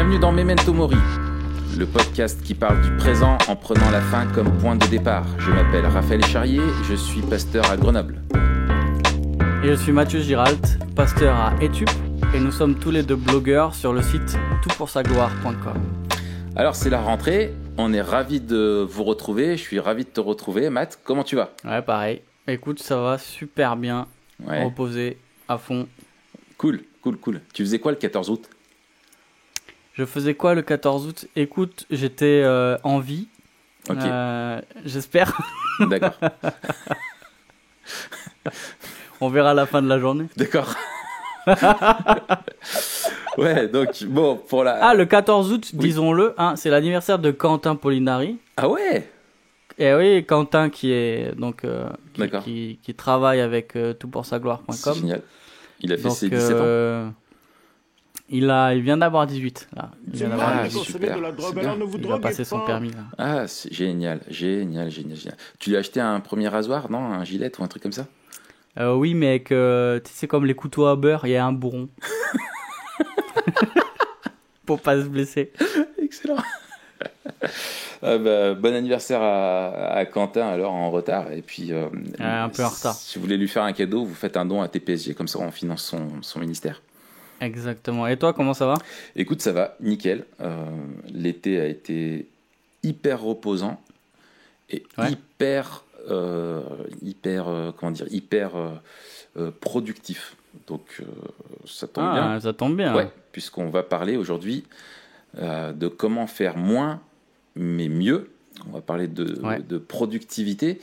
Bienvenue dans Memento Mori, le podcast qui parle du présent en prenant la fin comme point de départ. Je m'appelle Raphaël Charrier, je suis pasteur à Grenoble. Et je suis Mathieu Giralt, pasteur à Etup, et nous sommes tous les deux blogueurs sur le site toutpoursagloire.com. Alors c'est la rentrée, on est ravis de vous retrouver, je suis ravi de te retrouver. Matt, comment tu vas ? Ouais, pareil. Écoute, ça va super bien, Ouais. reposé à fond. Cool. Tu faisais quoi le 14 août ? Je faisais quoi le 14 août ? Écoute, j'étais en vie, Ok, j'espère. d'accord. On verra à la fin de la journée. D'accord. Ouais, donc bon, pour la... Ah, le 14 août, Oui. disons-le, hein, c'est l'anniversaire de Quentin Polinari. Ah ouais ? Et oui, Quentin qui est donc D'accord. qui travaille avec C'est toutpoursagloire.com. génial. Il a fait Donc, ses 17 ans. il vient d'avoir 18 là. Il vient d'avoir Ah, 18. super. C'est bien. Il va passer son permis là. Ah, c'est génial. Tu lui as acheté un premier rasoir, non ? Un gilet ou un truc comme ça ? Oui, mais avec, tu sais, comme les couteaux à beurre, il y a un bourron. Pour pas se blesser. Excellent. Ah bah, bon anniversaire à Quentin, alors en retard. Et puis, Un peu en retard. Si vous voulez lui faire un cadeau, vous faites un don à TPSG, comme ça on finance son ministère. Exactement. Et toi, comment ça va ? Écoute, ça va, nickel. L'été a été hyper reposant et Ouais. hyper productif. Donc, ça tombe bien. Ça tombe bien. Ouais, puisqu'on va parler aujourd'hui de comment faire moins mais mieux. On va parler de productivité.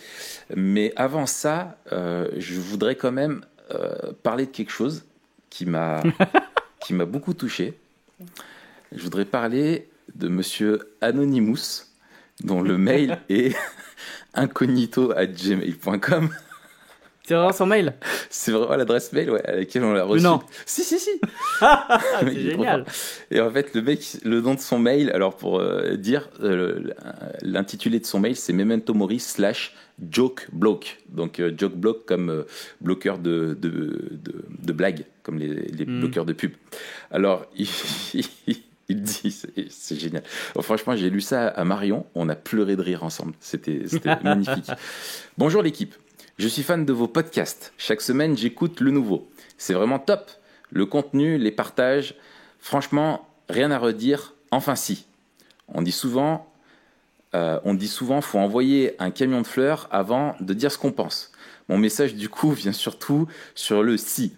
Mais avant ça, je voudrais quand même parler de quelque chose qui m'a beaucoup touché. Je voudrais parler de Monsieur Anonymous, dont le mail est incognito@gmail.com. C'est vraiment son mail ? C'est vraiment l'adresse mail à laquelle on l'a reçu. Non. Si. C'est Il est trop génial. fort. Et en fait, le nom de son mail, alors pour dire, l'intitulé de son mail, c'est Memento Mori /jokeblock. Donc jokeblock comme bloqueur de blagues, comme les bloqueurs de pub. Alors, il dit, c'est génial. Bon, franchement, j'ai lu ça à Marion, on a pleuré de rire ensemble. C'était magnifique. Bonjour l'équipe. Je suis fan de vos podcasts. Chaque semaine, j'écoute le nouveau. C'est vraiment top. Le contenu, les partages, franchement, rien à redire. Enfin si. On dit souvent, faut envoyer un camion de fleurs avant de dire ce qu'on pense. Mon message du coup vient surtout sur le si.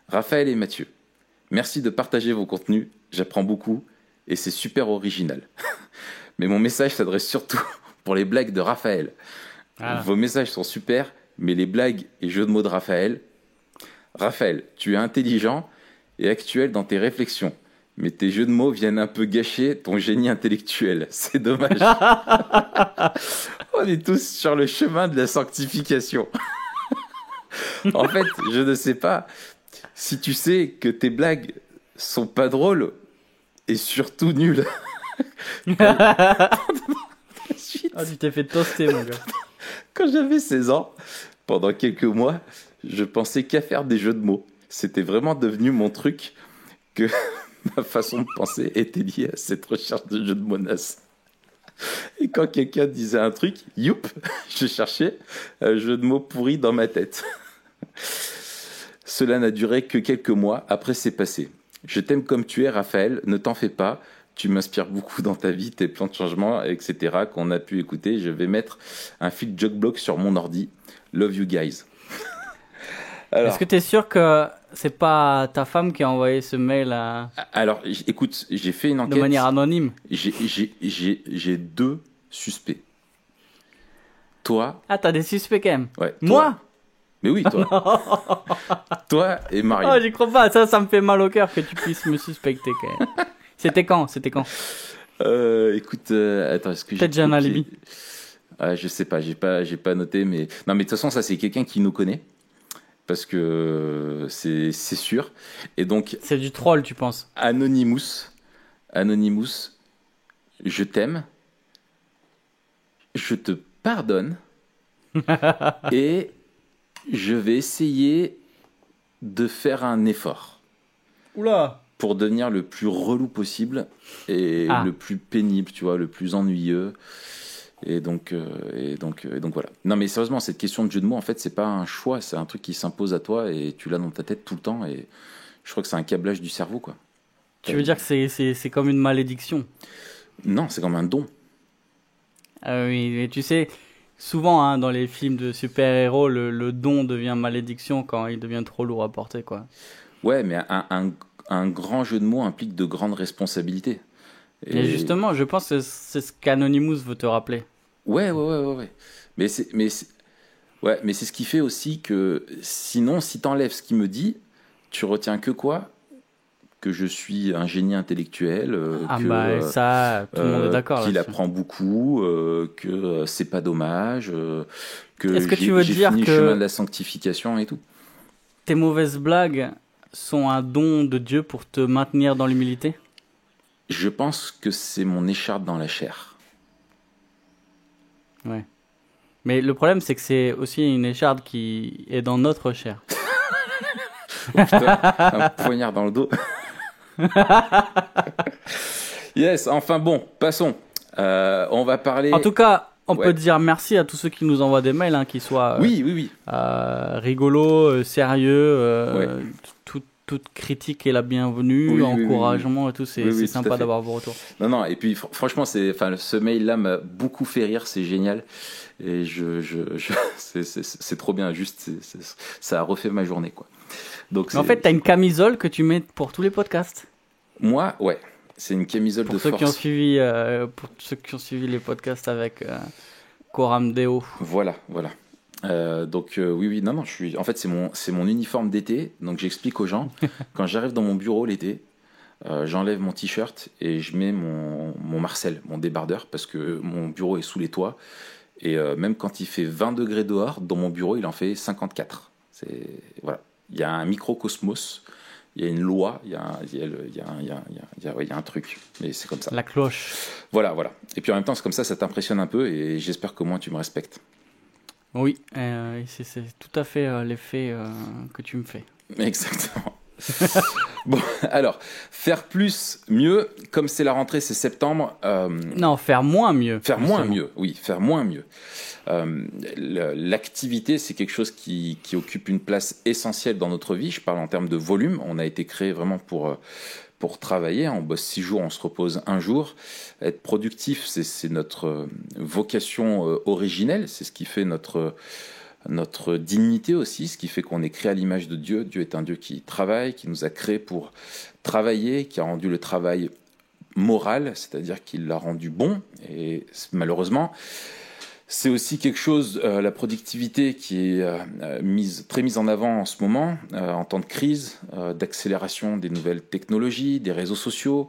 Raphaël et Mathieu, merci de partager vos contenus. J'apprends beaucoup et c'est super original. Mais mon message s'adresse surtout pour les blagues de Raphaël. Voilà. Vos messages sont super, mais les blagues et jeux de mots de Raphaël, tu es intelligent et actuel dans tes réflexions, mais tes jeux de mots viennent un peu gâcher ton génie intellectuel. C'est dommage. On est tous sur le chemin de la sanctification. En fait, je ne sais pas si tu sais que tes blagues sont pas drôles et surtout nulles. Ah, tu t'es fait toaster, mon gars. Quand j'avais 16 ans, pendant quelques mois, je pensais qu'à faire des jeux de mots. C'était vraiment devenu mon truc que ma façon de penser était liée à cette recherche de jeux de mots nazes. Et quand quelqu'un disait un truc, youp, je cherchais un jeu de mots pourri dans ma tête. Cela n'a duré que quelques mois, après c'est passé. Je t'aime comme tu es, Raphaël, ne t'en fais pas. Tu m'inspires beaucoup dans ta vie, tes plans de changement, etc. qu'on a pu écouter. Je vais mettre un fil jokeblock sur mon ordi. Love you guys. Alors, Est-ce que tu es sûr que c'est pas ta femme qui a envoyé ce mail alors, écoute, j'ai fait une enquête. de manière anonyme ? J'ai deux suspects. Toi, Ah, t'as des suspects quand même. ouais. Moi ? Toi. Mais oui, toi. Toi et Marion. Oh, j'y crois pas. Ça me fait mal au cœur que tu puisses me suspecter quand même. C'était quand ? Écoute, attends, est-ce que Peut-être j'ai un alibi. Je sais pas, j'ai pas noté, mais non, mais de toute façon, ça c'est quelqu'un qui nous connaît, parce que c'est sûr. Et donc, C'est du troll, tu penses ? Anonymous, je t'aime, je te pardonne, et je vais essayer de faire un effort. Oula. pour devenir le plus relou possible et le plus pénible, tu vois, le plus ennuyeux. Et donc voilà. Non, mais sérieusement, cette question de jeu de mots, en fait, c'est pas un choix, c'est un truc qui s'impose à toi et tu l'as dans ta tête tout le temps. Et je crois que c'est un câblage du cerveau, quoi. Tu veux dire que c'est comme une malédiction? Non, c'est comme un don. Oui, mais tu sais, souvent dans les films de super-héros, le don devient malédiction quand il devient trop lourd à porter, quoi. Ouais, mais un grand jeu de mots implique de grandes responsabilités. Et justement, je pense que c'est ce qu'Anonymous veut te rappeler. Ouais. Mais c'est ce qui fait aussi que sinon, si t'enlèves ce qu'il me dit, tu retiens que quoi? Que je suis un génie intellectuel, ça, tout le monde est d'accord qu'il là-dessus. apprend beaucoup, que c'est pas dommage, que Est-ce que tu veux dire fini que le chemin de la sanctification et tout. tes mauvaises blagues sont un don de Dieu pour te maintenir dans l'humilité? Je pense que c'est mon écharpe dans la chair. Ouais. Mais le problème, c'est que c'est aussi une écharpe qui est dans notre chair. Putain, un poignard dans le dos. Yes, enfin bon, passons. On va parler... En tout cas, on peut dire merci à tous ceux qui nous envoient des mails, qu'ils soient oui. rigolos, sérieux, toute critique est la bienvenue, encouragement et tout, c'est sympa d'avoir vos retours. Non, et puis franchement, ce mail-là m'a beaucoup fait rire, c'est génial. Et c'est trop bien, juste, ça a refait ma journée, quoi. Donc, en fait, t'as une camisole que tu mets pour tous les podcasts. Moi, ouais. C'est une camisole de force. Pour ceux qui ont suivi les podcasts avec Coram Deo. Voilà. Donc oui, non, en fait, c'est mon uniforme d'été. Donc j'explique aux gens, quand j'arrive dans mon bureau l'été, j'enlève mon t-shirt et je mets mon Marcel, mon débardeur, parce que mon bureau est sous les toits. Et même quand il fait 20 degrés dehors, dans mon bureau, il en fait 54. Voilà. Il y a un microcosmos, il y a une loi, il y a un truc. Mais c'est comme ça. La cloche. Voilà. Et puis en même temps, c'est comme ça t'impressionne un peu et j'espère qu'au moins tu me respectes. Oui, c'est tout à fait l'effet que tu me fais. Exactement. Bon, alors, faire plus, mieux, comme c'est la rentrée, c'est septembre. Non, faire moins mieux. Faire moins mieux. L'activité, c'est quelque chose qui occupe une place essentielle dans notre vie. Je parle en termes de volume. On a été créé vraiment pour travailler. On bosse 6 jours, on se repose 1 jour. Être productif, c'est notre vocation originelle. C'est ce qui fait notre dignité aussi, ce qui fait qu'on est créé à l'image de Dieu. Dieu est un Dieu qui travaille, qui nous a créés pour travailler, qui a rendu le travail moral, c'est-à-dire qu'il l'a rendu bon. Et malheureusement, c'est aussi quelque chose, la productivité, qui est très mise en avant en ce moment, en temps de crise, d'accélération des nouvelles technologies, des réseaux sociaux.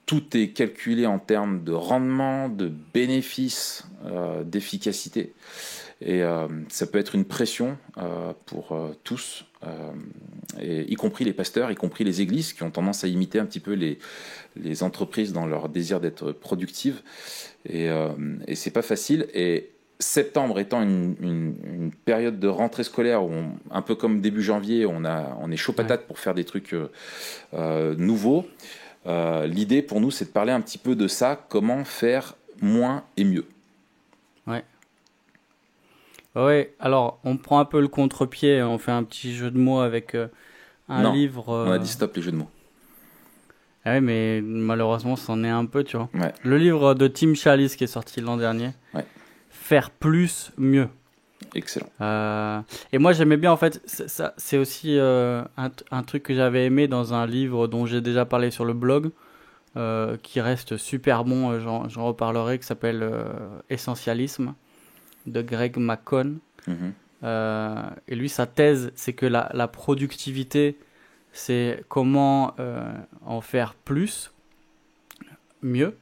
Tout est calculé en termes de rendement, de bénéfices, d'efficacité. Et ça peut être une pression pour tous, y compris les pasteurs, y compris les églises, qui ont tendance à imiter un petit peu les entreprises dans leur désir d'être productives. Et c'est pas facile. Et septembre étant une période de rentrée scolaire où, un peu comme début janvier, on est chaud patate pour faire des trucs nouveaux. L'idée pour nous, c'est de parler un petit peu de ça, comment faire moins et mieux. Ouais, alors on prend un peu le contre-pied, on fait un petit jeu de mots avec un livre. On a dit stop les jeux de mots. Ah oui, mais malheureusement, c'en est un peu, tu vois. Ouais. Le livre de Tim Challies qui est sorti l'an dernier. Ouais. Faire plus, mieux. Excellent. Et moi, j'aimais bien, en fait, c'est aussi un truc que j'avais aimé dans un livre dont j'ai déjà parlé sur le blog, qui reste super bon, j'en reparlerai, qui s'appelle Essentialisme, de Greg McKeown. Et lui, sa thèse, c'est que la productivité, c'est comment en faire plus, mieux.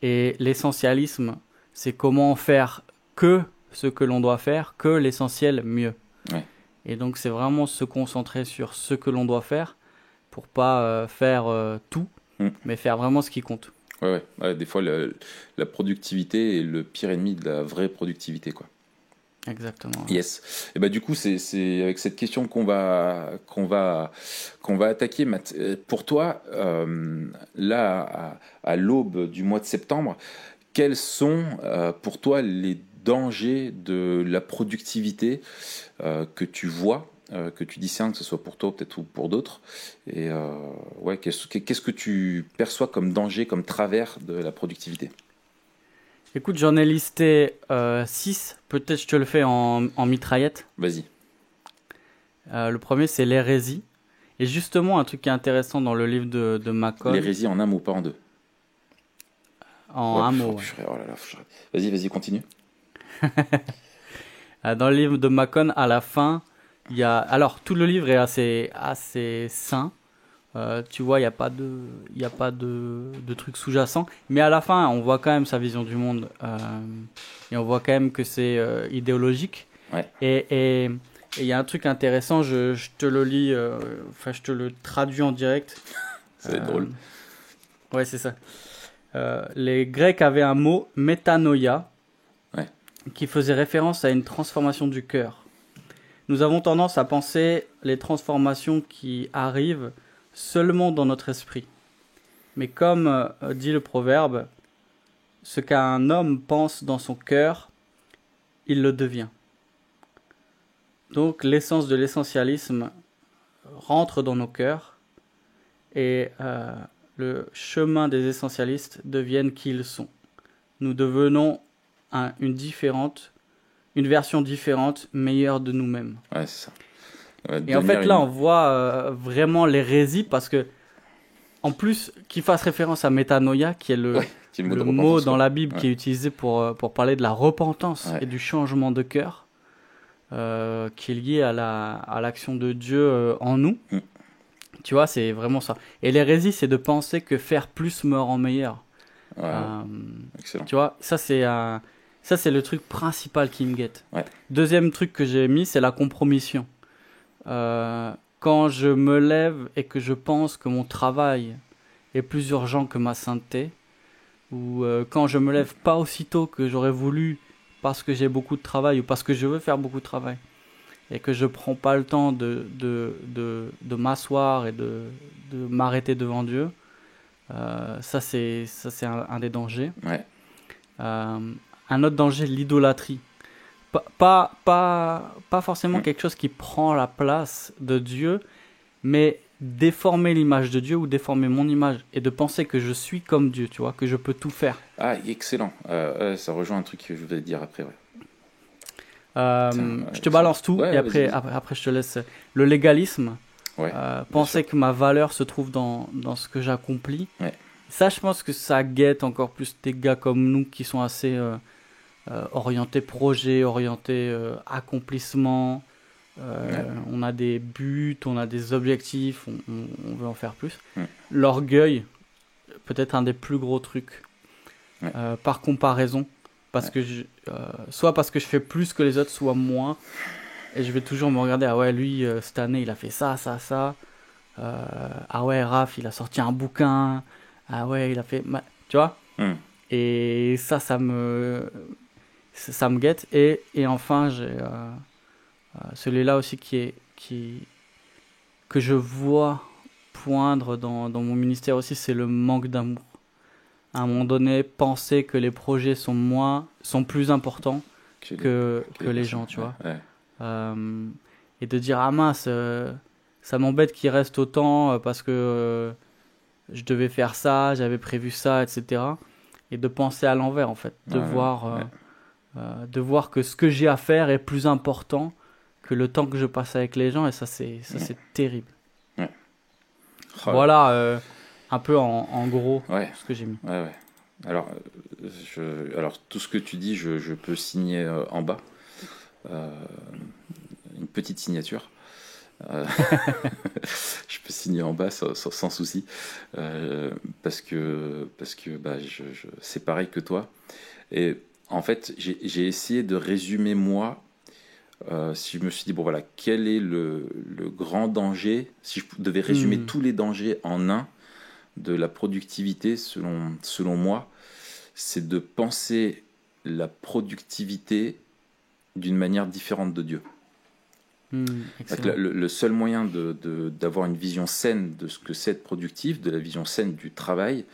Et l'essentialisme, c'est comment faire que ce que l'on doit faire, que l'essentiel, mieux. Ouais. Et donc, c'est vraiment se concentrer sur ce que l'on doit faire pour pas faire tout, mais faire vraiment ce qui compte. Ouais. Des fois, la productivité est le pire ennemi de la vraie productivité, quoi. Exactement. Yes. Et bah du coup c'est avec cette question qu'on va attaquer, Matt. Pour toi, là à l'aube du mois de septembre, quels sont pour toi les dangers de la productivité que tu vois, que tu discernes, que ce soit pour toi peut-être ou pour d'autres, et ouais, qu'est-ce que tu perçois comme danger, comme travers de la productivité? Écoute, j'en ai listé 6. Peut-être je te le fais en mitraillette. Vas-y. Le premier, c'est l'hérésie. Et justement, un truc qui est intéressant dans le livre de Macon, L'hérésie en un mot, pas en deux. en Ouais, un mot. Ouais. oh là là, vas-y, continue. Dans le livre de Macon, à la fin, il y a. Alors, tout le livre est assez sain. Tu vois, il n'y a pas de trucs sous-jacents. Mais à la fin, on voit quand même sa vision du monde. Et on voit quand même que c'est idéologique. Ouais. Et il y a un truc intéressant, je te le lis, enfin, je te le traduis en direct. Ça va être drôle. Ouais, c'est ça. Les Grecs avaient un mot, métanoïa, Ouais. qui faisait référence à une transformation du cœur. Nous avons tendance à penser les transformations qui arrivent seulement dans notre esprit. Mais comme dit le proverbe, ce qu'un homme pense dans son cœur, il le devient. Donc l'essence de l'essentialisme rentre dans nos cœurs et le chemin des essentialistes deviennent qui ils sont. Nous devenons une version différente, meilleure de nous-mêmes. Ouais, c'est ça. Et en fait, là, on voit vraiment l'hérésie parce que, en plus, qu'il fasse référence à métanoïa, qui est le mot dans la Bible qui est utilisé pour parler de la repentance et du changement de cœur, qui est lié à l'action de Dieu en nous. Tu vois, c'est vraiment ça. Et l'hérésie, c'est de penser que faire plus me rend meilleur. Excellent. Tu vois, ça c'est le truc principal qui me guette. Ouais. Deuxième truc que j'ai mis, c'est la compromission. Quand je me lève et que je pense que mon travail est plus urgent que ma sainteté, ou quand je me lève pas aussitôt que j'aurais voulu parce que j'ai beaucoup de travail ou parce que je veux faire beaucoup de travail, et que je prends pas le temps de m'asseoir et de m'arrêter devant Dieu, ça c'est un des dangers. Ouais. Un autre danger, l'idolâtrie. Pas forcément quelque chose qui prend la place de Dieu, mais déformer l'image de Dieu ou déformer mon image et de penser que je suis comme Dieu, tu vois, que je peux tout faire. Ah, excellent. Ça rejoint un truc que je vais te dire après, ouais. Je te balance tout et après je te laisse. Le légalisme, penser que ma valeur se trouve dans ce que j'accomplis. Ouais. Ça, je pense que ça guette encore plus des gars comme nous qui sont assez orientés projet, orientés accomplissement. On a des buts, on a des objectifs, on veut en faire plus. L'orgueil, peut-être un des plus gros trucs. Par comparaison. Parce que soit parce que je fais plus que les autres, soit moins. Et je vais toujours me regarder, ah ouais, lui, cette année, il a fait ça. Ah ouais, Raph, il a sorti un bouquin. Ah ouais, il a fait... Tu vois Et ça me guette. Et enfin, j'ai celui-là aussi que je vois poindre dans mon ministère aussi, c'est le manque d'amour. À un moment donné, penser que les projets sont plus importants que les gens, tu vois. Et de dire, ah mince, ça m'embête qu'il reste autant parce que je devais faire ça, j'avais prévu ça, etc. Et de penser à l'envers, en fait. De voir que ce que j'ai à faire est plus important que le temps que je passe avec les gens. Et ça, c'est terrible. Voilà... un peu en gros ce que j'ai mis. Ouais. Alors, tout ce que tu dis, je peux signer en bas. Une petite signature. Je peux signer en bas sans souci. Parce que c'est pareil que toi. Et en fait, j'ai essayé de résumer moi. Si je me suis dit, bon voilà, quel est le grand danger, si je devais résumer tous les dangers en un, de la productivité, selon moi, c'est de penser la productivité d'une manière différente de Dieu. Excellent. Le seul moyen d'avoir une vision saine de ce que c'est être productif, de la vision saine du travail,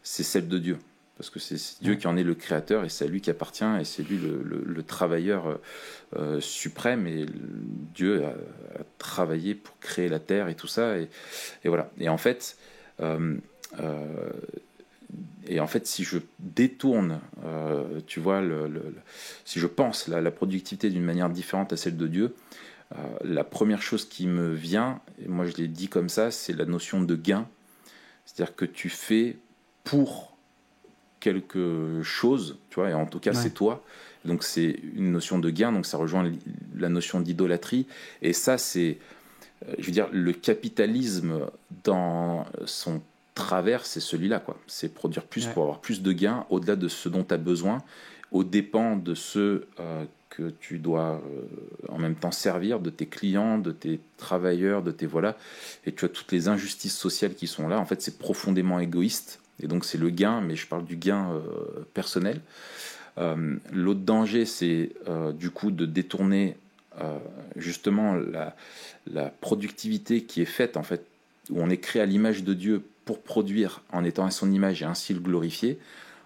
c'est celle de Dieu. Parce que c'est Dieu qui en est le créateur et c'est à lui qui appartient et c'est lui le travailleur suprême et Dieu a travaillé pour créer la terre et tout ça. Et voilà. Et en fait, si je détourne, tu vois, si je pense la productivité d'une manière différente à celle de Dieu, la première chose qui me vient, et moi je l'ai dit comme ça, c'est la notion de gain. C'est-à-dire que tu fais pour quelque chose, tu vois, et en tout cas c'est toi. Donc c'est une notion de gain, donc ça rejoint la notion d'idolâtrie. Et ça, c'est, je veux dire, le capitalisme dans son travers, c'est celui-là, quoi. C'est produire plus pour avoir plus de gains, au-delà de ce dont tu as besoin, aux dépens de ceux que tu dois en même temps servir, de tes clients, de tes travailleurs, de tes voilà, et tu as toutes les injustices sociales qui sont là. En fait, c'est profondément égoïste, et donc c'est le gain, mais je parle du gain personnel. L'autre danger, c'est du coup de détourner justement la productivité qui est faite, en fait, où on est créé à l'image de Dieu pour produire en étant à son image et ainsi le glorifier.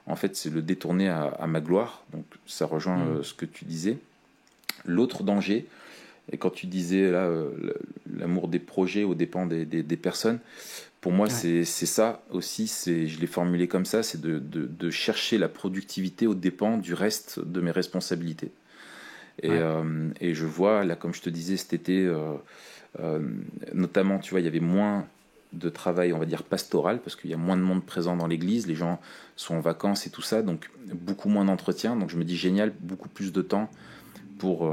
En fait, c'est le détourner à ma gloire. Donc, ça rejoint ce que tu disais. L'autre danger, et quand tu disais là, l'amour des projets aux dépens des personnes, pour moi, c'est ça aussi. Je l'ai formulé comme ça, c'est de chercher la productivité aux dépens du reste de mes responsabilités. Et je vois, là, comme je te disais cet été, notamment, tu vois, il y avait moins de travail, on va dire, pastoral, parce qu'il y a moins de monde présent dans l'église, les gens sont en vacances et tout ça, donc beaucoup moins d'entretien. Donc je me dis, génial, beaucoup plus de temps pour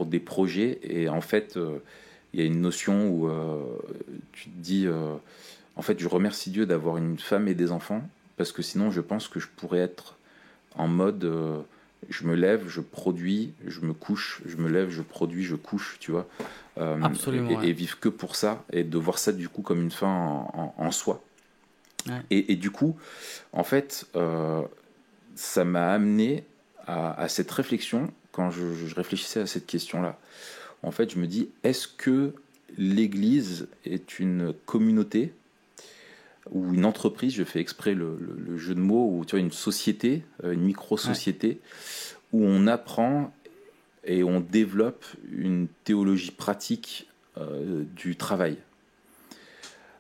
des projets. Et en fait, il y a une notion où tu te dis, en fait, je remercie Dieu d'avoir une femme et des enfants, parce que sinon, je pense que je pourrais être en mode... je me lève, je produis, je me couche, je me lève, je produis, je couche, tu vois. Absolument. Et vivre que pour ça, et de voir ça du coup comme une fin en soi. Et du coup, en fait, ça m'a amené à cette réflexion, quand je réfléchissais à cette question-là. En fait, je me dis, est-ce que l'Église est une communauté ou une entreprise, je fais exprès le jeu de mots, ou tu vois, une société, une micro-société, où on apprend et on développe une théologie pratique du travail.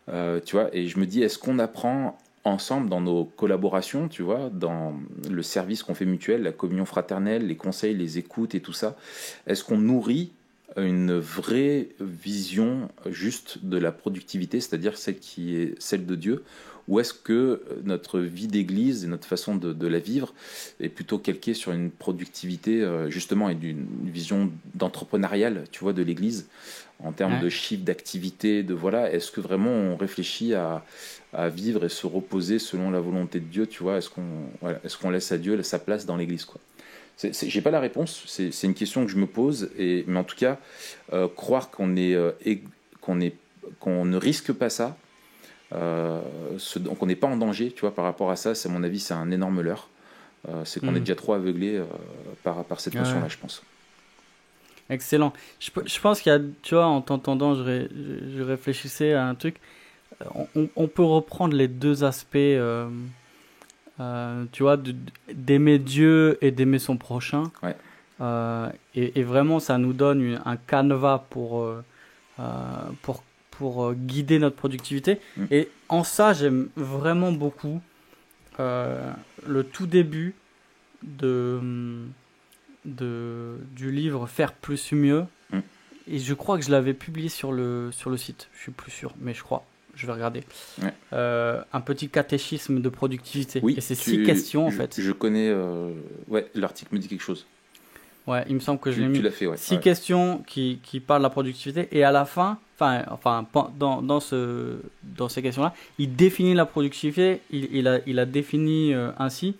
Tu vois, et je me dis, est-ce qu'on apprend ensemble dans nos collaborations, tu vois, dans le service qu'on fait mutuel, la communion fraternelle, les conseils, les écoutes et tout ça, est-ce qu'on nourrit une vraie vision juste de la productivité, c'est-à-dire celle qui est celle de Dieu, ou est-ce que notre vie d'église et notre façon de la vivre est plutôt calquée sur une productivité justement et d'une vision d'entrepreneuriale, tu vois, de l'église en termes de chiffre d'activité, de voilà, est-ce que vraiment on réfléchit à vivre et se reposer selon la volonté de Dieu, tu vois, est-ce qu'on laisse à Dieu sa place dans l'église, quoi. J'ai pas la réponse, c'est une question que je me pose, mais en tout cas, croire qu'on ne risque pas ça, donc on n'est pas en danger, tu vois, par rapport à ça, à mon avis, c'est un énorme leurre. C'est qu'on est déjà trop aveuglé par cette notion-là, je pense. Excellent. Je pense qu'il y a, tu vois, en t'entendant, je réfléchissais à un truc. On peut reprendre les deux aspects, tu vois, d'aimer Dieu et d'aimer son prochain. Et vraiment, ça nous donne un canevas pour guider notre productivité. Et en ça, j'aime vraiment beaucoup le tout début du livre Faire plus mieux. Et je crois que je l'avais publié sur le site. Je suis plus sûr, mais je crois. Je vais regarder. Un petit catéchisme de productivité. Oui, et c'est 6 questions en fait. Je connais. L'article me dit quelque chose. Ouais, il me semble que je l'ai mis. Tu l'as fait, 6 questions qui parlent de la productivité. Et à la fin, dans ces questions-là, il définit la productivité. Il a défini ainsi: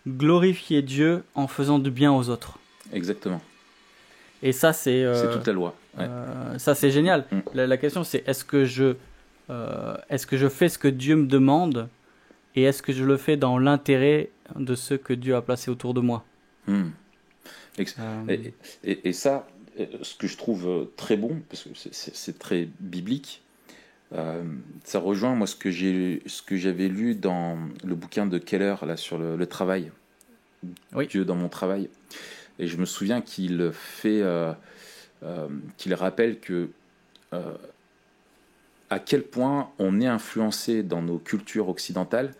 glorifier Dieu en faisant du bien aux autres. Exactement. Et ça, c'est toute la loi. Ça, c'est génial. La question, c'est est-ce que je fais ce que Dieu me demande, et est-ce que je le fais dans l'intérêt de ceux que Dieu a placés autour de moi? Ex- Euh, et ça, ce que je trouve très bon, parce que c'est très biblique, euh, ça rejoint moi ce que j'avais lu dans le bouquin de Keller là sur le travail, oui, Dieu dans mon travail. Et je me souviens qu'il rappelle que euh, à quel point on est influencé dans nos cultures occidentales,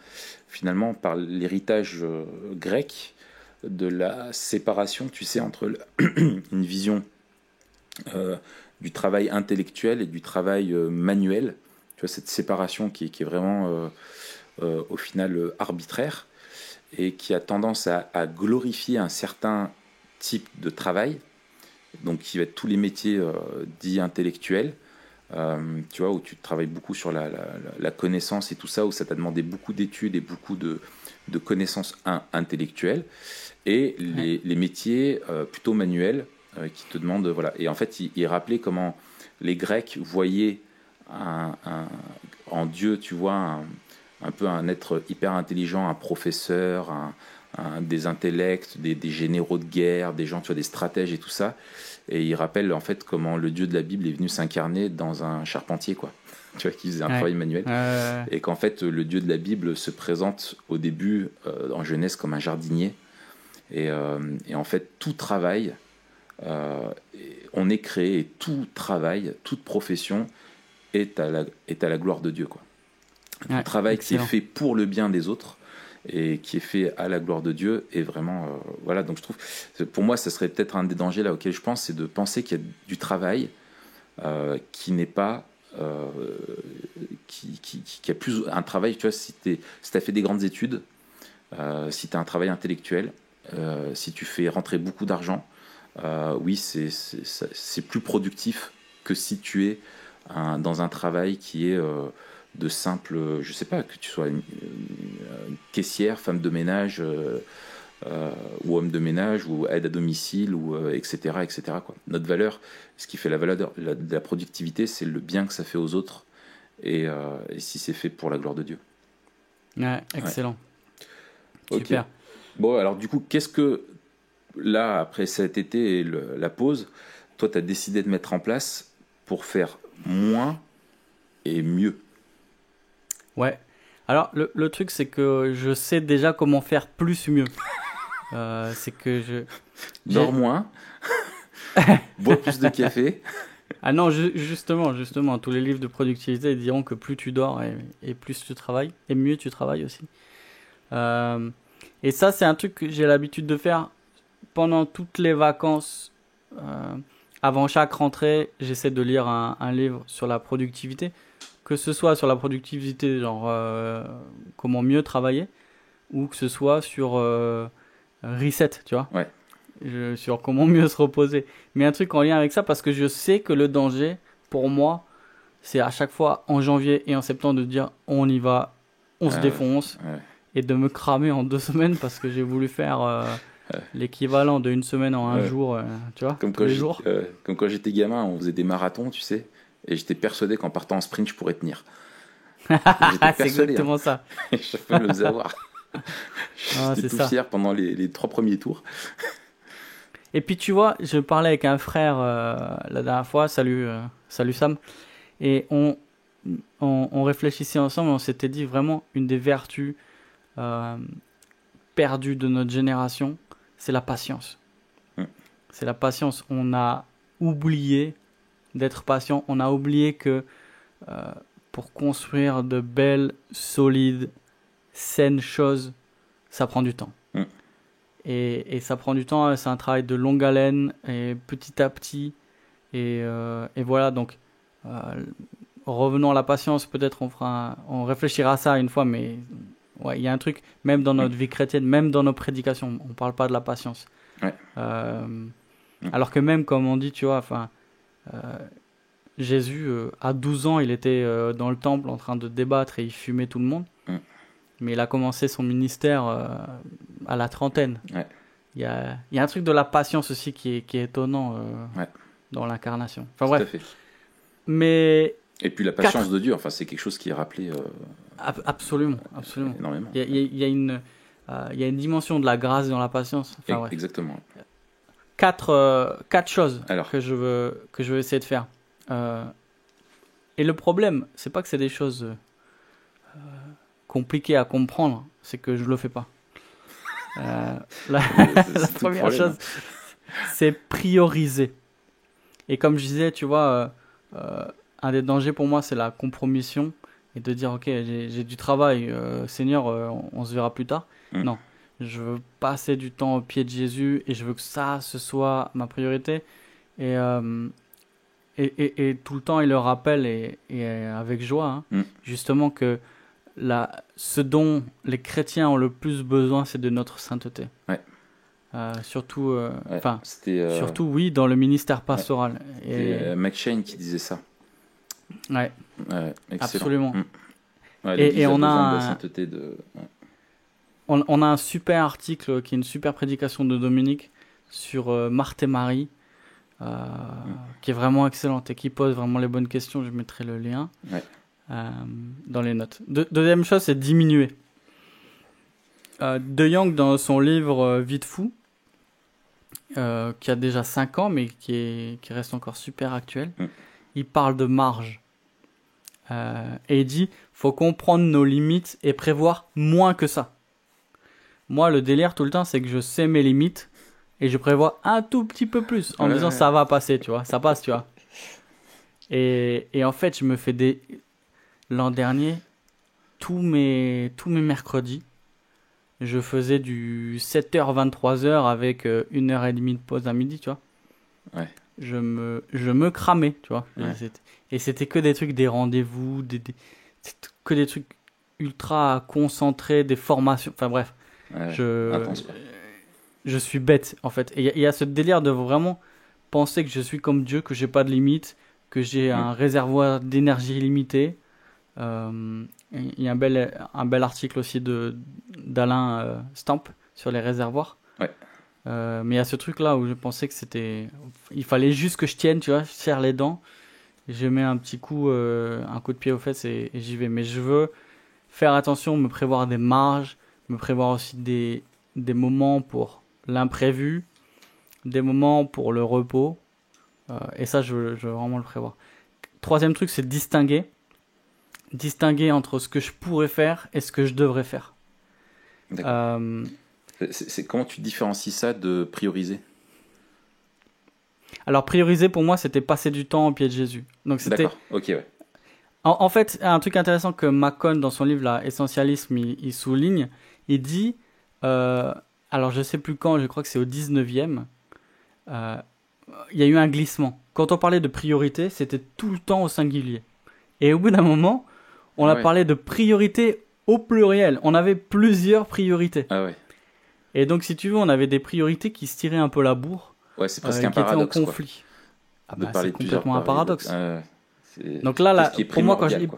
finalement, par l'héritage grec de la séparation, tu sais, entre une vision euh, du travail intellectuel et du travail manuel. Tu vois, cette séparation qui est vraiment, au final, arbitraire et qui a tendance à glorifier un certain type de travail, donc qui va être tous les métiers dits intellectuels, tu vois, où tu travailles beaucoup sur la connaissance et tout ça, où ça t'a demandé beaucoup d'études et beaucoup de connaissances intellectuelles, et ouais, les métiers plutôt manuels qui te demandent, voilà. Et en fait, il rappelait comment les Grecs voyaient en Dieu, tu vois, un peu un être hyper intelligent, un professeur, des intellects, des généraux de guerre, des gens, tu vois, des stratèges et tout ça. Et il rappelle en fait comment le Dieu de la Bible est venu s'incarner dans un charpentier, quoi. Tu vois, qui faisait un ouais, travail manuel. Et qu'en fait, le Dieu de la Bible se présente au début, en Genèse, comme un jardinier. Et en fait, tout travail, euh, on est créé, et tout travail, toute profession est à la gloire de Dieu, quoi. Tout ouais, travail qui est excellent. fait pour le bien des autres et qui est fait à la gloire de Dieu est vraiment, voilà. Donc je trouve, pour moi, ça serait peut-être un des dangers là auquel je pense, c'est de penser qu'il y a du travail qui n'est pas qui a plus un travail, tu vois, si tu as fait des grandes études, si tu as un travail intellectuel, si tu fais rentrer beaucoup d'argent, oui, c'est plus productif que si tu es dans un travail qui est de simple, je sais pas, que tu sois une caissière, femme de ménage, ou homme de ménage, ou aide à domicile, ou etc., etc., quoi. Notre valeur, ce qui fait la valeur de la productivité, c'est le bien que ça fait aux autres, et si c'est fait pour la gloire de Dieu. Ouais, Ouais. excellent. Ok. Super. Bon, alors du coup, qu'est-ce que, là, après cet été et la pause, toi, tu as décidé de mettre en place pour faire moins et mieux? Ouais. Alors, le truc, c'est que je sais déjà comment faire plus mieux. C'est que Dors j'ai, moins, bois plus de café. ah non, justement, tous les livres de productivité diront que plus tu dors et plus tu travailles, et mieux tu travailles aussi. Euh, et ça, c'est un truc que j'ai l'habitude de faire pendant toutes les vacances. Euh, Avant chaque rentrée, j'essaie de lire un livre sur la productivité, que ce soit sur la productivité, genre comment mieux travailler, ou que ce soit sur reset, tu vois, Ouais, sur comment mieux se reposer. Mais un truc en lien avec ça, parce que je sais que le danger, pour moi, c'est à chaque fois en janvier et en septembre de dire on y va, on se ouais, défonce, ouais. et de me cramer en 2 semaines parce que j'ai voulu faire l'équivalent de une semaine en un Ouais. jour, tu vois, tous les jours. Comme quand j'étais gamin, on faisait des marathons, tu sais, et j'étais persuadé qu'en partant en sprint, je pourrais tenir. J'étais C'est persuadé, hein. exactement ça. Et chaque fois, je me faisais avoir. Ah, J'étais c'est tout ça. fier pendant les 3 premiers tours. Et puis tu vois, je parlais avec un frère la dernière fois, salut Sam, et on réfléchissait ensemble, on s'était dit vraiment une des vertus euh, perdues de notre génération, c'est la patience. Mm. C'est la patience. On a oublié d'être patient, on a oublié que euh, pour construire de belles, solides, saines choses, ça prend du temps. Mm. Et ça prend du temps, c'est un travail de longue haleine et petit à petit. Et voilà, donc euh, revenons à la patience, peut-être on réfléchira à ça une fois, mais ouais, il y a un truc, même dans Mm. notre vie chrétienne, même dans nos prédications, on parle pas de la patience. Ouais. Euh, Mm. Alors que même, comme on dit, tu vois, enfin, euh, Jésus, à 12 ans, il était dans le temple en train de débattre et il fumait tout le monde. Mm. Mais il a commencé son ministère à la trentaine. Ouais. Il y a un truc de la patience aussi qui est étonnant Ouais. dans l'incarnation. Enfin Tout à bref. fait. Mais Et puis la patience 4, de Dieu, enfin, c'est quelque chose qui est rappelé absolument, absolument. énormément. Il y a une dimension de la grâce dans la patience. Enfin bref. Exactement. quatre choses Alors. que je veux essayer de faire. Et le problème, c'est pas que c'est des choses compliquées à comprendre, c'est que je le fais pas. La première chose, c'est prioriser. Et comme je disais, tu vois, un des dangers pour moi, c'est la compromission et de dire, ok, j'ai du travail, Seigneur, on se verra plus tard. Non, je veux passer du temps au pied de Jésus et je veux que ça, ce soit ma priorité. Et tout le temps, il le rappelle et avec joie, hein, justement que ce dont les chrétiens ont le plus besoin, c'est de notre sainteté. Ouais. Surtout, surtout, oui, dans le ministère pastoral. Ouais. Et McShane qui disait ça. Ouais. Absolument. Ouais, et on a de la sainteté de... on a un super article qui est une super prédication de Dominique sur Marthe et Marie, qui est vraiment excellente et qui pose vraiment les bonnes questions. Je mettrai le lien dans les notes. Deuxième chose, c'est diminuer. De Jong, dans son livre Vie de fou, qui a déjà 5 ans, mais qui reste encore super actuel, il parle de marge. Et il dit, faut comprendre nos limites et prévoir moins que ça. Moi, le délire tout le temps, c'est que je sais mes limites et je prévois un tout petit peu plus en me disant ça va passer, tu vois, ça passe, tu vois. Et en fait, je me fais l'an dernier, tous mes mercredis, je faisais du 7h, 23h avec 1h30 de pause à midi, tu vois. Ouais. Je me cramais, tu vois. Ouais. Et c'était que des trucs, des rendez-vous, que des trucs ultra concentrés, des formations, enfin bref. Ouais, je suis bête, en fait. Et il y a ce délire de vraiment penser que je suis comme Dieu, que j'ai pas de limite, que j'ai un réservoir d'énergie illimité. Il y a un bel article aussi d'Alain Stamp sur les réservoirs. Ouais. Mais il y a ce truc là où je pensais que il fallait juste que je tienne, tu vois, je serre les dents, je mets un petit coup, un coup de pied aux fesses et j'y vais. Mais je veux faire attention, me prévoir des marges, me prévoir aussi des moments pour l'imprévu, des moments pour le repos, et ça je veux vraiment le prévoir. Troisième truc, c'est distinguer entre ce que je pourrais faire et ce que je devrais faire. D'accord. C'est comment tu différencies ça de prioriser? Alors prioriser pour moi, c'était passer du temps au pied de Jésus. Donc c'était. D'accord. Ok, ouais. En fait, un truc intéressant que Macon dans son livre là, Essentialisme, il souligne, il dit, alors je sais plus quand, je crois que c'est au 19e, il y a eu un glissement. Quand on parlait de priorité, c'était tout le temps au singulier. Et au bout d'un moment, on a parlé de priorité au pluriel. On avait plusieurs priorités. Ah ouais. Et donc, si tu veux, on avait des priorités qui se tiraient un peu la bourre. Ouais, c'est presque un paradoxe. Qui étaient en conflit. C'est complètement un paradoxe. Donc là, pour moi, quand je dis...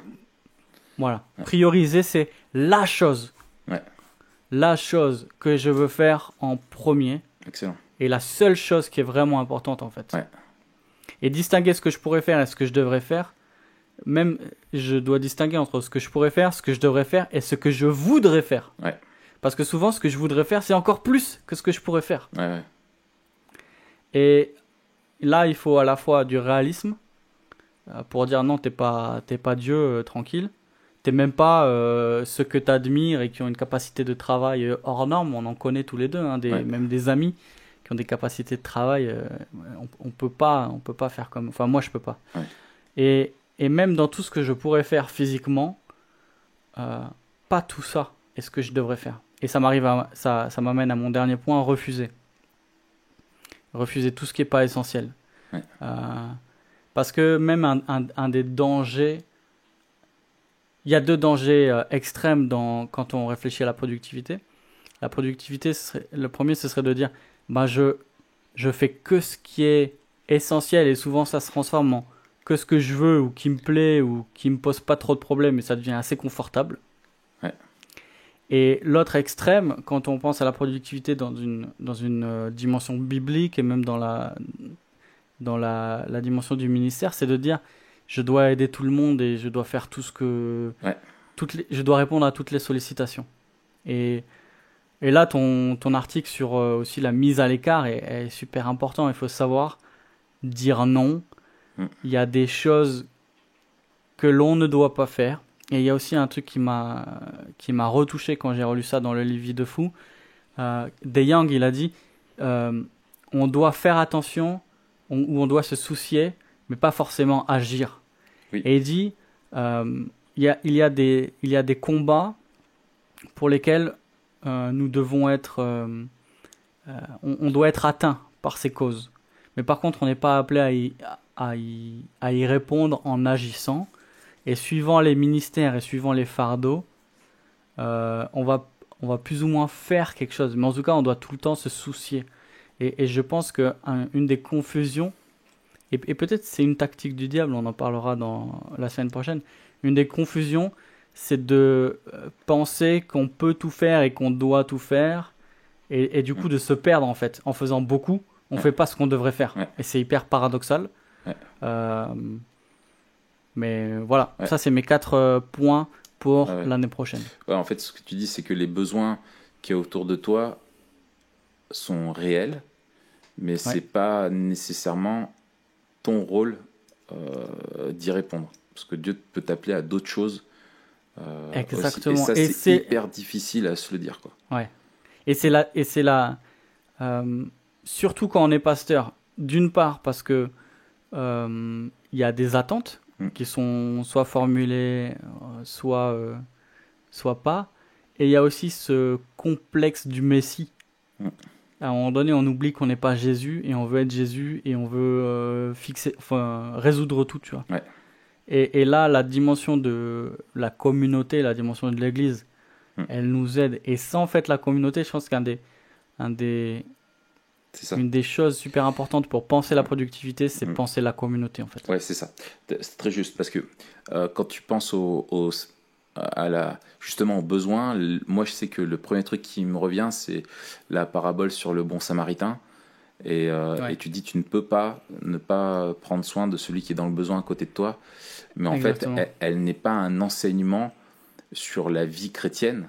Voilà. Ouais. Prioriser, c'est la chose. Ouais. La chose que je veux faire en premier. Excellent. Et la seule chose qui est vraiment importante, en fait. Ouais. Et distinguer ce que je pourrais faire et ce que je devrais faire. Même, je dois distinguer entre ce que je pourrais faire, ce que je devrais faire et ce que je voudrais faire. Ouais. Parce que souvent, ce que je voudrais faire, c'est encore plus que ce que je pourrais faire. Ouais. Et là, il faut à la fois du réalisme pour dire non, t'es pas Dieu, tranquille. T'es même pas ceux que t'admires et qui ont une capacité de travail hors norme. On en connaît tous les deux, hein, même des amis qui ont des capacités de travail. On peut pas faire comme... Enfin, moi, je peux pas. Ouais. Et même dans tout ce que je pourrais faire physiquement, pas tout ça est ce que je devrais faire. Et ça m'amène à mon dernier point, refuser. Refuser tout ce qui n'est pas essentiel. Ouais. Parce que même un des dangers... Il y a 2 dangers extrêmes quand on réfléchit à la productivité. La productivité, le premier, ce serait de dire je fais que ce qui est essentiel, et souvent ça se transforme en que ce que je veux ou qui me plaît ou qui me pose pas trop de problèmes, et ça devient assez confortable. Ouais. Et l'autre extrême, quand on pense à la productivité dans une dimension biblique et même dans la dimension du ministère, c'est de dire je dois aider tout le monde et je dois faire tout ce que... Ouais. je dois répondre à toutes les sollicitations. Et Et là, ton article sur aussi la mise à l'écart est super important. Il faut savoir dire non. Il y a des choses que l'on ne doit pas faire. Et il y a aussi un truc qui m'a retouché quand j'ai relu ça dans le livre Vie de fou. De Young, il a dit on doit faire attention ou on doit se soucier, mais pas forcément agir. Oui. Et il dit il y a des combats pour lesquels nous devons être on doit être atteint par ces causes. Mais par contre, on n'est pas appelé à y répondre en agissant. Et suivant les ministères et suivant les fardeaux, on va plus ou moins faire quelque chose. Mais en tout cas, on doit tout le temps se soucier. Et je pense qu'une des confusions, et peut-être c'est une tactique du diable, on en parlera dans la semaine prochaine, une des confusions, c'est de penser qu'on peut tout faire et qu'on doit tout faire, et du coup de se perdre en fait. En faisant beaucoup, on ne fait pas ce qu'on devrait faire. Ouais. Et c'est hyper paradoxal. Ouais. Mais voilà, ça c'est mes 4 points pour l'année prochaine. Ouais, en fait, ce que tu dis, c'est que les besoins qu'il y a autour de toi sont réels, mais c'est pas nécessairement ton rôle d'y répondre. Parce que Dieu peut t'appeler à d'autres choses. Exactement. Aussi. Et ça, c'est hyper difficile à se le dire, quoi. Ouais. Et c'est là, surtout quand on est pasteur, d'une part parce que il y a des attentes qui sont soit formulées, soit pas. Et il y a aussi ce complexe du Messie. À un moment donné, on oublie qu'on n'est pas Jésus et on veut être Jésus et on veut résoudre tout, tu vois. Ouais. Et là, la dimension de la communauté, la dimension de l'Église, elle nous aide. Et sans en fait la communauté, je pense une des choses super importantes pour penser la productivité, c'est penser la communauté en fait. Ouais, c'est ça. C'est très juste parce que quand tu penses justement aux besoins, moi je sais que le premier truc qui me revient, c'est la parabole sur le bon samaritain. Et tu dis, tu ne peux pas ne pas prendre soin de celui qui est dans le besoin à côté de toi. Mais en Exactement. fait, elle n'est pas un enseignement sur la vie chrétienne.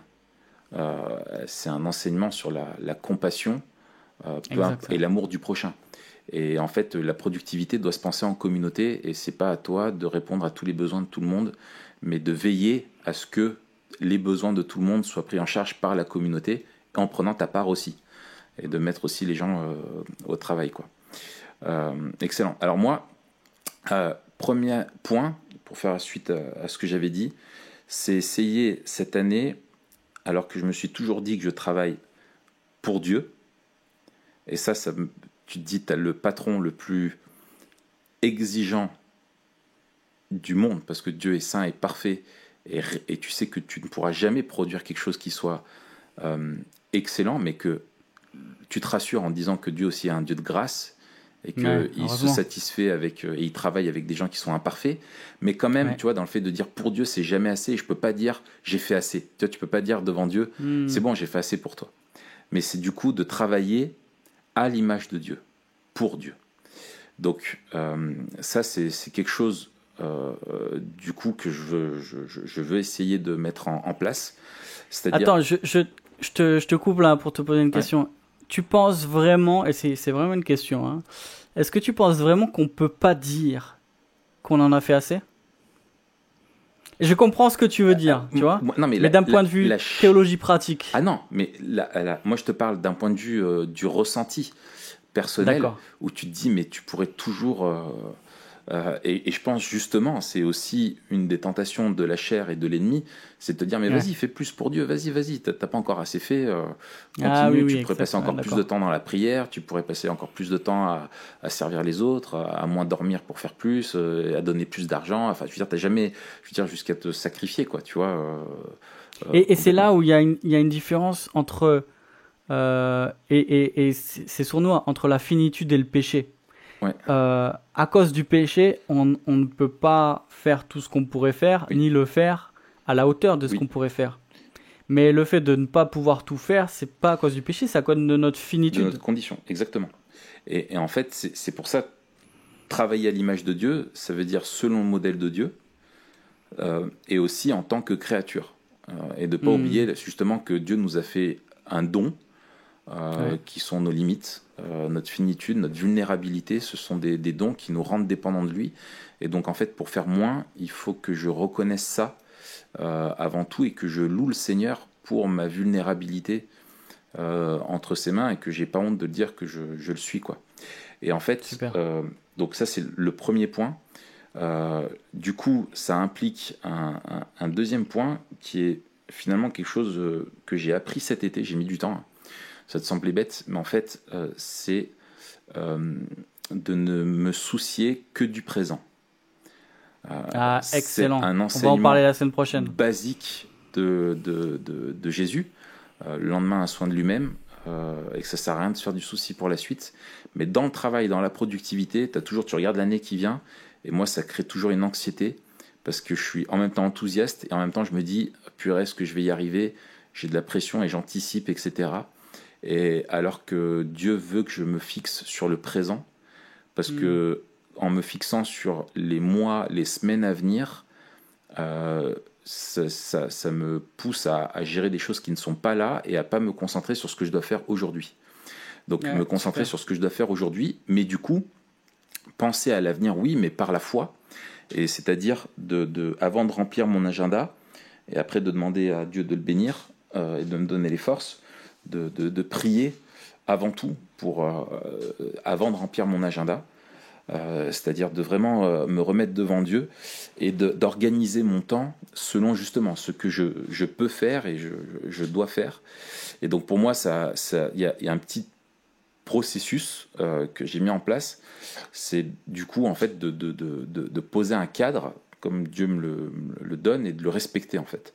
C'est un enseignement sur la compassion et l'amour du prochain. Et en fait, la productivité doit se penser en communauté. Et c'est pas à toi de répondre à tous les besoins de tout le monde, mais de veiller à ce que les besoins de tout le monde soient pris en charge par la communauté, en prenant ta part aussi. Et de mettre aussi les gens au travail, quoi. Excellent. Alors moi, premier point, pour faire suite à ce que j'avais dit, c'est essayer cette année, alors que je me suis toujours dit que je travaille pour Dieu, et ça tu te dis, tu as le patron le plus exigeant du monde, parce que Dieu est saint et parfait, et tu sais que tu ne pourras jamais produire quelque chose qui soit excellent, mais que tu te rassures en disant que Dieu aussi est un Dieu de grâce et qu'il se satisfait et il travaille avec des gens qui sont imparfaits, mais quand même, tu vois, dans le fait de dire pour Dieu c'est jamais assez, et je peux pas dire j'ai fait assez. Tu vois, tu peux pas dire devant Dieu c'est bon, j'ai fait assez pour toi. Mais c'est du coup de travailler à l'image de Dieu, pour Dieu. Donc ça c'est quelque chose du coup que je veux essayer de mettre en place. C'est-à-dire... Attends, je te coupe là pour te poser une question. Tu penses vraiment, et c'est vraiment une question, hein, est-ce que tu penses vraiment qu'on peut pas dire qu'on en a fait assez ? Je comprends ce que tu veux dire, tu vois, non, mais d'un point de vue théologie pratique. Ah non, mais moi je te parle d'un point de vue du ressenti personnel. D'accord. Où tu te dis mais tu pourrais toujours... et je pense justement, c'est aussi une des tentations de la chair et de l'ennemi, c'est de te dire mais vas-y, fais plus pour Dieu, vas-y, t'as pas encore assez fait, continue, tu pourrais passer encore plus de temps dans la prière, tu pourrais passer encore plus de temps à servir les autres, à moins dormir pour faire plus, à donner plus d'argent, enfin je veux dire, t'as jamais, jusqu'à te sacrifier, quoi, tu vois. Et c'est là où il y a une différence entre, et c'est sournois, entre la finitude et le péché. Ouais. À cause du péché, on ne peut pas faire tout ce qu'on pourrait faire, ni le faire à la hauteur de ce qu'on pourrait faire. Mais le fait de ne pas pouvoir tout faire, c'est pas à cause du péché, c'est à cause de notre finitude. De notre condition, exactement. Et en fait, c'est pour ça, travailler à l'image de Dieu, ça veut dire selon le modèle de Dieu, et aussi en tant que créature. Et de ne pas oublier justement que Dieu nous a fait un don, qui sont nos limites, notre finitude, notre vulnérabilité. Ce sont des dons qui nous rendent dépendants de lui. Et donc, en fait, pour faire moins, il faut que je reconnaisse ça avant tout et que je loue le Seigneur pour ma vulnérabilité entre ses mains et que j'ai pas honte de le dire que je le suis, quoi. Et en fait, donc ça, c'est le premier point. Du coup, ça implique un deuxième point qui est finalement quelque chose que j'ai appris cet été. J'ai mis du temps. Ça te semblait bête, mais en fait, c'est de ne me soucier que du présent. Excellent. C'est un On va en parler la semaine prochaine. Basique de Jésus. Le lendemain, un soin de lui-même. Et que ça sert à rien de se faire du souci pour la suite. Mais dans le travail, dans la productivité, tu regardes l'année qui vient. Et moi, ça crée toujours une anxiété parce que je suis en même temps enthousiaste et en même temps, je me dis, purée, est-ce que je vais y arriver? J'ai de la pression et j'anticipe, etc. Et alors que Dieu veut que je me fixe sur le présent, parce que en me fixant sur les mois, les semaines à venir, ça me pousse à gérer des choses qui ne sont pas là et à pas me concentrer sur ce que je dois faire aujourd'hui. Donc me concentrer sur ce que je dois faire aujourd'hui, mais du coup, penser à l'avenir, oui, mais par la foi, et c'est-à-dire avant de remplir mon agenda, et après de demander à Dieu de le bénir, et de me donner les forces, de prier avant tout, avant de remplir mon agenda, c'est-à-dire de vraiment me remettre devant Dieu et d'organiser mon temps selon justement ce que je peux faire et je dois faire. Et donc pour moi, il y a un petit processus que j'ai mis en place, c'est du coup en fait de poser un cadre comme Dieu me le donne et de le respecter en fait,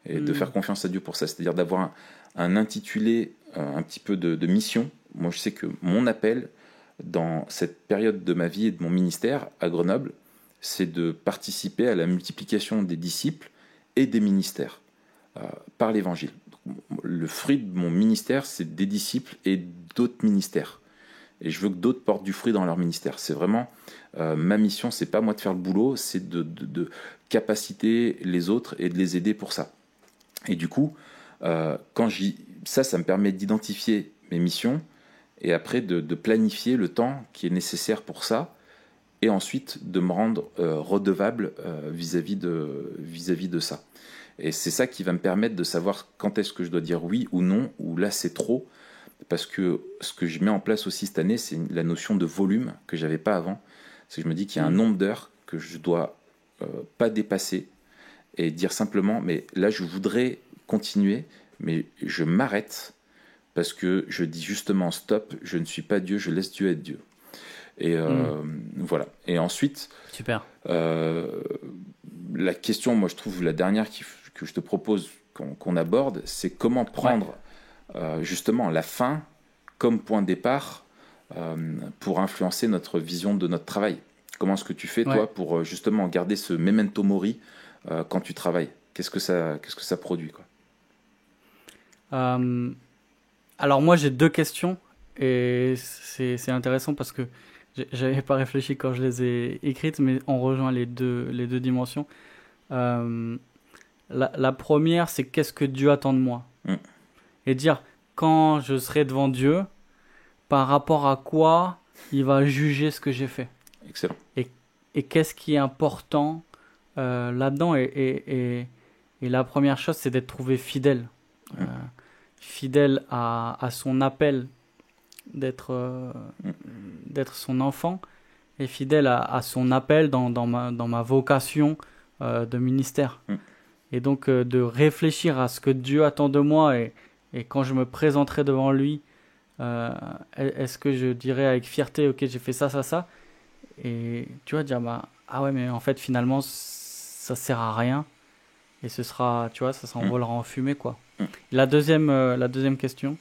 et de faire confiance à Dieu pour ça, c'est-à-dire d'avoir un intitulé un petit peu de mission. Moi je sais que mon appel dans cette période de ma vie et de mon ministère à Grenoble, c'est de participer à la multiplication des disciples et des ministères par l'évangile. Le fruit de mon ministère, c'est des disciples et d'autres ministères. Et je veux que d'autres portent du fruit dans leur ministère. C'est vraiment ma mission, c'est pas moi de faire le boulot, c'est de capaciter les autres et de les aider pour ça. Et du coup, ça me permet d'identifier mes missions et après de planifier le temps qui est nécessaire pour ça et ensuite de me rendre redevable vis-à-vis de ça. Et c'est ça qui va me permettre de savoir quand est-ce que je dois dire oui ou non, ou là c'est trop, parce que ce que je mets en place aussi cette année, c'est la notion de volume que j'avais pas avant. C'est que je me dis qu'il y a un nombre d'heures que je dois pas dépasser et dire simplement, mais là je voudrais continuer, mais je m'arrête parce que je dis justement stop, je ne suis pas Dieu, je laisse Dieu être Dieu. Et voilà. Et ensuite, super. La question, moi je trouve la dernière que je te propose qu'on aborde, c'est comment prendre justement la fin comme point de départ pour influencer notre vision de notre travail. Comment est-ce que tu fais toi pour justement garder ce memento mori quand tu travailles? Qu'est-ce que ça produit, quoi? Alors moi j'ai deux questions et c'est intéressant parce que j'avais pas réfléchi quand je les ai écrites, mais on rejoint les deux dimensions. La première, c'est qu'est-ce que Dieu attend de moi, et dire quand je serai devant Dieu, par rapport à quoi il va juger ce que j'ai fait. Excellent. Et qu'est-ce qui est important là-dedans, et la première chose, c'est d'être trouvé fidèle. Fidèle à son appel d'être son enfant, et fidèle à son appel dans ma vocation de ministère. Et donc de réfléchir à ce que Dieu attend de moi, et quand je me présenterai devant lui, est-ce que je dirais avec fierté, ok, j'ai fait ça, et tu vois, dire ah ouais, mais en fait finalement ça sert à rien, et ce sera, tu vois, ça s'envolera en fumée, quoi. La deuxième question,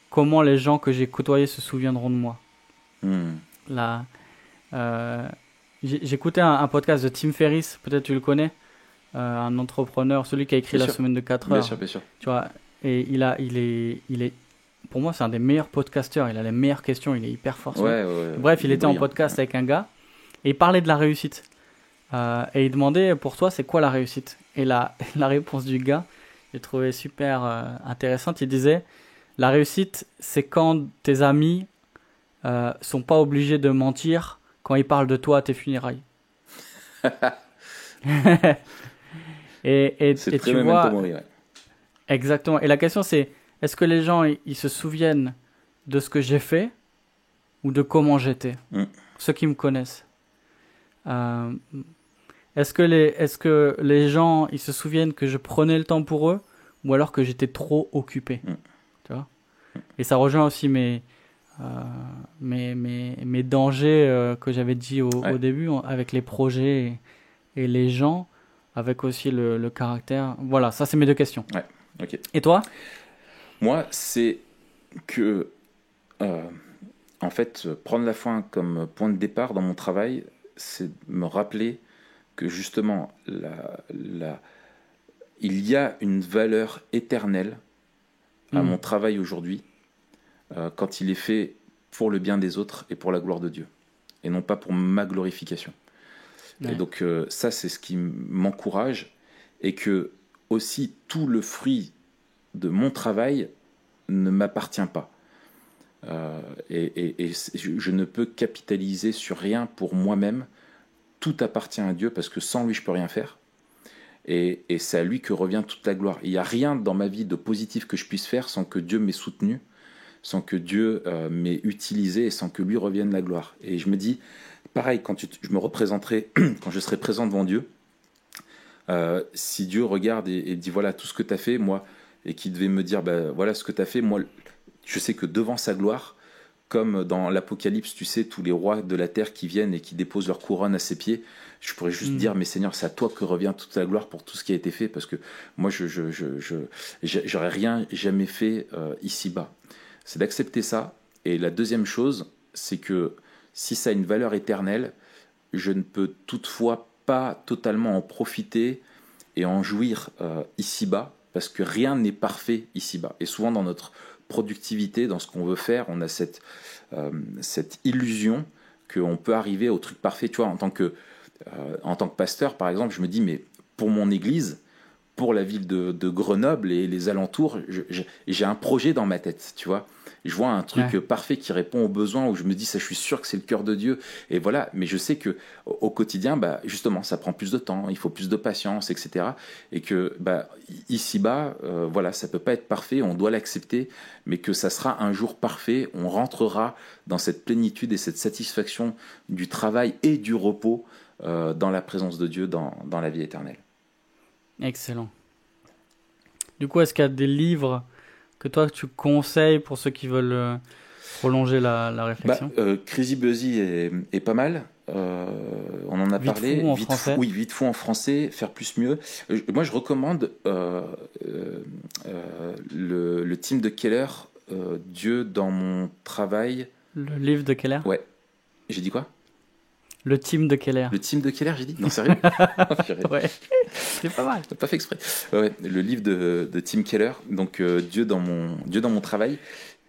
comment les gens que j'ai côtoyés se souviendront de moi. J'écoutais un podcast de Tim Ferriss, peut-être tu le connais, un entrepreneur, celui qui a écrit La Semaine de 4 heures. Bien sûr. Tu vois, et il est, pour moi, c'est un des meilleurs podcasteurs. Il a les meilleures questions, il est hyper fort. Bref, il était en podcast avec un gars et il parlait de la réussite. Et il demandait, pour toi, c'est quoi la réussite? Et la réponse du gars, j'ai trouvé super intéressante. Il disait, la réussite, c'est quand tes amis sont pas obligés de mentir quand ils parlent de toi à tes funérailles. C'est Et très tu Memento vois, Mori, ouais. exactement. Et la question c'est, est-ce que les gens ils se souviennent de ce que j'ai fait ou de comment j'étais? Mm. Ceux qui me connaissent. Euh, est-ce que les gens ils se souviennent que je prenais le temps pour eux ou alors que j'étais trop occupé? Mm. Tu vois? Et ça rejoint aussi mes dangers que j'avais dit Ouais. au début avec les projets et les gens, avec aussi le caractère. Voilà, ça c'est mes deux questions. Ouais, ok. Et toi? Moi, c'est que, euh, en fait, prendre la foi comme point de départ dans mon travail, c'est me rappeler que justement, il y a une valeur éternelle à mon travail aujourd'hui quand il est fait pour le bien des autres et pour la gloire de Dieu, et non pas pour ma glorification. Ouais. Et donc ça, c'est ce qui m'encourage, et que aussi tout le fruit de mon travail ne m'appartient pas. Et je ne peux capitaliser sur rien pour moi-même. Tout appartient à Dieu parce que sans lui, je peux rien faire. Et c'est à lui que revient toute la gloire. Il n'y a rien dans ma vie de positif que je puisse faire sans que Dieu m'ait soutenu, sans que Dieu m'ait utilisé et sans que lui revienne la gloire. Et je me dis, pareil, quand je me représenterai, quand je serai présent devant Dieu, si Dieu regarde et dit voilà tout ce que tu as fait, moi, et qu'il devait me dire bah, voilà ce que tu as fait, moi, je sais que devant sa gloire, comme dans l'Apocalypse, tu sais, tous les rois de la terre qui viennent et qui déposent leur couronne à ses pieds, je pourrais juste dire, mais Seigneur, c'est à toi que revient toute la gloire pour tout ce qui a été fait, parce que moi, j'aurais rien jamais fait ici-bas. C'est d'accepter ça. Et la deuxième chose, c'est que si ça a une valeur éternelle, je ne peux toutefois pas totalement en profiter et en jouir ici-bas, parce que rien n'est parfait ici-bas. Et souvent dans notre productivité, dans ce qu'on veut faire, on a cette illusion qu'on peut arriver au truc parfait. Tu vois, en tant que pasteur, par exemple, je me dis, mais pour mon église, pour la ville de Grenoble et les alentours, j'ai un projet dans ma tête, tu vois. Je vois un truc parfait qui répond aux besoins, où je me dis, ça, je suis sûr que c'est le cœur de Dieu. Et voilà, mais je sais que au quotidien, bah, justement, ça prend plus de temps, il faut plus de patience, etc. Et que bah, ici-bas, voilà, ça peut pas être parfait, on doit l'accepter, mais que ça sera un jour parfait, on rentrera dans cette plénitude et cette satisfaction du travail et du repos dans la présence de Dieu, dans la vie éternelle. Excellent. Du coup, est-ce qu'il y a des livres que toi tu conseilles pour ceux qui veulent prolonger la réflexion? Crazy Busy est pas mal. On en a Vite parlé. fou en français. Oui, Vite fou en français, faire plus mieux. Moi, je recommande le team de Keller, Dieu dans mon travail. Le livre de Keller? Ouais. J'ai dit quoi? Le team de Keller. Le team de Keller, j'ai dit? Non, sérieux? Ouais, c'est pas mal. Pas fait exprès. Ouais, le livre de Tim Keller, donc Dieu dans mon travail,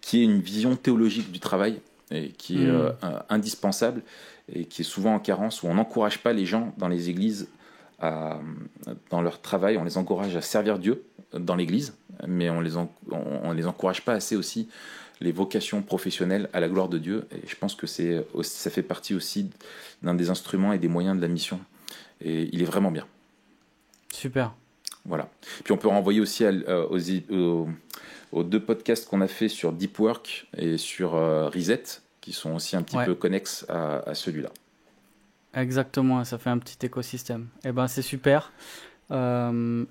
qui est une vision théologique du travail et qui est indispensable et qui est souvent en carence, où on n'encourage pas les gens dans les églises dans leur travail, on les encourage à servir Dieu dans l'église, mais on les encourage pas assez aussi les vocations professionnelles à la gloire de Dieu. Et je pense que ça fait partie aussi d'un des instruments et des moyens de la mission. Et il est vraiment bien. Super. Voilà. Puis on peut renvoyer aussi aux deux podcasts qu'on a fait sur Deep Work et sur Reset, qui sont aussi un petit peu connexes à celui-là. Exactement, ça fait un petit écosystème. Eh ben, c'est super. Donc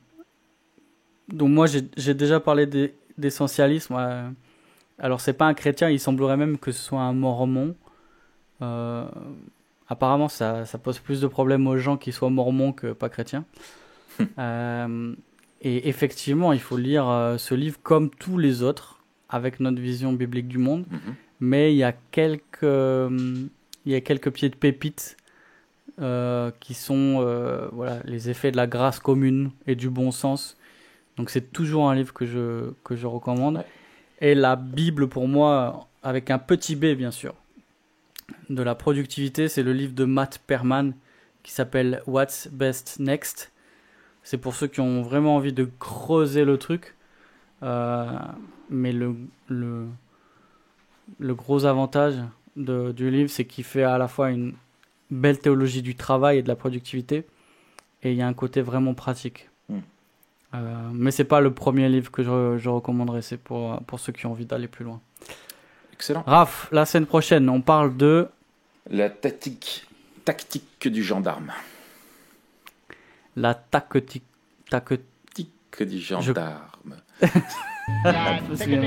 moi, j'ai déjà parlé d'essentialisme. Alors, c'est pas un chrétien, il semblerait même que ce soit un mormon. Apparemment, ça pose plus de problèmes aux gens qui soient mormons que pas chrétiens. Et effectivement, il faut lire ce livre comme tous les autres, avec notre vision biblique du monde. Mais il y a quelques pieds de pépites qui sont voilà, les effets de la grâce commune et du bon sens. Donc c'est toujours un livre que je recommande. Ouais. Et la Bible, pour moi, avec un petit B, bien sûr, de la productivité, c'est le livre de Matt Perman qui s'appelle What's Best Next. c'est pour ceux qui ont vraiment envie de creuser le truc. Mais le gros avantage du livre, c'est qu'il fait à la fois une belle théologie du travail et de la productivité, et il y a un côté vraiment pratique. Mais c'est pas le premier livre que je recommanderais, c'est pour ceux qui ont envie d'aller plus loin. Excellent. Raph, la semaine prochaine, on parle de... La tactique du gendarme. La tactique du gendarme. La tactique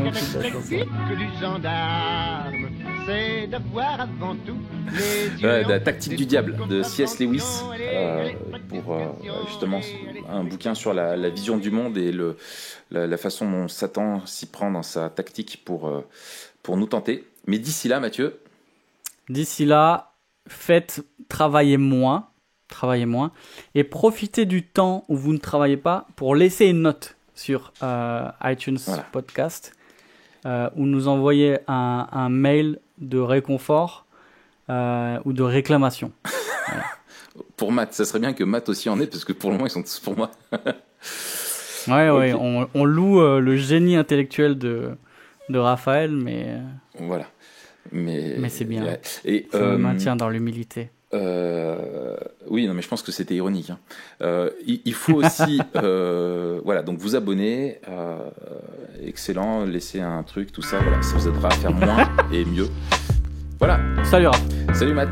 du gendarme, c'est d'avoir avant tout les yeux. La tactique du diable de C.S. Lewis, pour justement un bouquin sur la vision du monde et la façon dont Satan s'y prend dans sa tactique pour nous tenter. Mais d'ici là, Mathieu. D'ici là, travaillez moins et profitez du temps où vous ne travaillez pas pour laisser une note sur iTunes Podcast ou nous envoyer un mail de réconfort ou de réclamation. Voilà. Pour Matt, ça serait bien que Matt aussi en ait, parce que pour le moment ils sont tous pour moi. Ouais, on loue le génie intellectuel de Raphaël, mais voilà. Mais c'est bien. Ouais. Et ça me maintient dans l'humilité. Oui, non, mais je pense que c'était ironique. Il faut aussi, voilà, donc vous abonner, excellent, laisser un truc, tout ça, voilà, ça vous aidera à faire moins et mieux. Voilà. Salut Raph. Salut Matt.